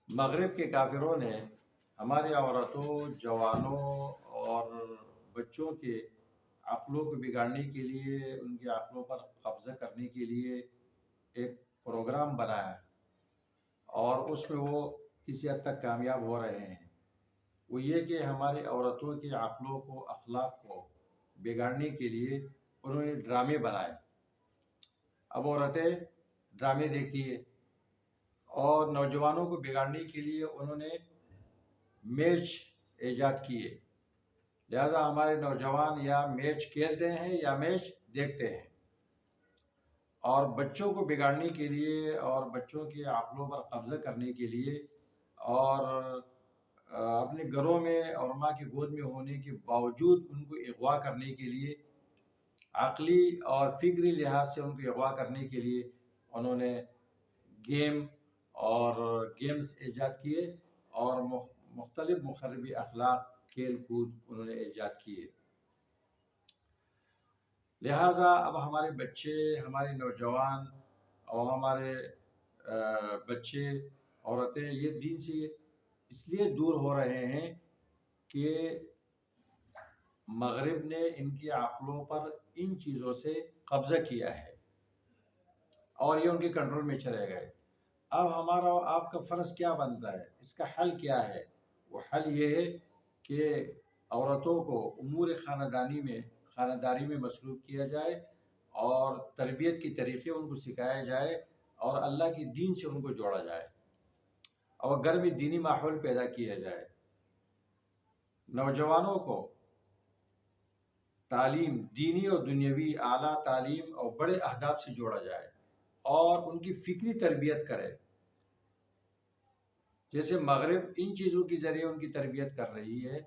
مغرب کے کافروں نے ہماری عورتوں، جوانوں اور بچوں کے عقلوں کو بگاڑنے کے لیے، ان کے عقلوں پر قبضہ کرنے کے لیے ایک پروگرام بنایا، اور اس میں وہ کسی حد تک کامیاب ہو رہے ہیں۔ وہ یہ کہ ہماری عورتوں کے عقلوں کو، اخلاق کو بگاڑنے کے لیے انہوں نے ڈرامے بنائے۔ اب عورتیں ڈرامے دیکھتی ہے، اور نوجوانوں کو بگاڑنے کے لیے انہوں نے میچ ایجاد کیے، لہذا ہمارے نوجوان یا میچ کھیلتے ہیں یا میچ دیکھتے ہیں۔ اور بچوں کو بگاڑنے کے لیے اور بچوں کے عقلوں پر قبضہ کرنے کے لیے، اور اپنے گھروں میں اور ماں کی گود میں ہونے کے باوجود ان کو اغوا کرنے کے لیے، عقلی اور فکری لحاظ سے ان کو اغوا کرنے کے لیے انہوں نے گیمز ایجاد کیے، اور مختلف مخربی اخلاق، کھیل کود انہوں نے ایجاد کیے۔ لہٰذا اب ہمارے بچے، ہمارے نوجوان اور ہمارے بچے، عورتیں یہ دین سے اس لیے دور ہو رہے ہیں کہ مغرب نے ان کی عقلوں پر ان چیزوں سے قبضہ کیا ہے، اور یہ ان کے کنٹرول میں چلے گئے۔ اب ہمارا اور آپ کا فرض کیا بنتا ہے؟ اس کا حل کیا ہے؟ وہ حل یہ ہے کہ عورتوں کو امور خانہ داری میں مصروف کیا جائے، اور تربیت کی طریقے ان کو سکھایا جائے، اور اللہ کی دین سے ان کو جوڑا جائے، اور گھر میں دینی ماحول پیدا کیا جائے۔ نوجوانوں کو تعلیم، دینی اور دنیاوی اعلیٰ تعلیم اور بڑے اہداف سے جوڑا جائے، اور ان کی فکری تربیت کرے۔ جیسے مغرب ان چیزوں کے ذریعے ان کی تربیت کر رہی ہے،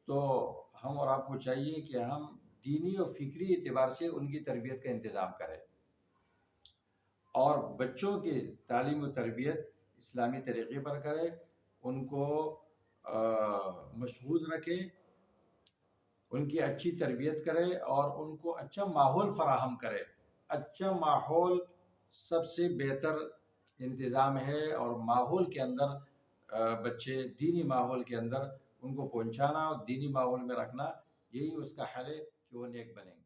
تو ہم اور آپ کو چاہیے کہ ہم دینی اور فکری اعتبار سے ان کی تربیت کا انتظام کریں، اور بچوں کی تعلیم و تربیت اسلامی طریقے پر کریں، ان کو مشغول رکھیں، ان کی اچھی تربیت کرے، اور ان کو اچھا ماحول فراہم کرے۔ اچھا ماحول سب سے بہتر انتظام ہے، اور ماحول کے اندر بچے، دینی ماحول کے اندر ان کو پہنچانا اور دینی ماحول میں رکھنا، یہی اس کا حل ہے کہ وہ نیک بنیں گے۔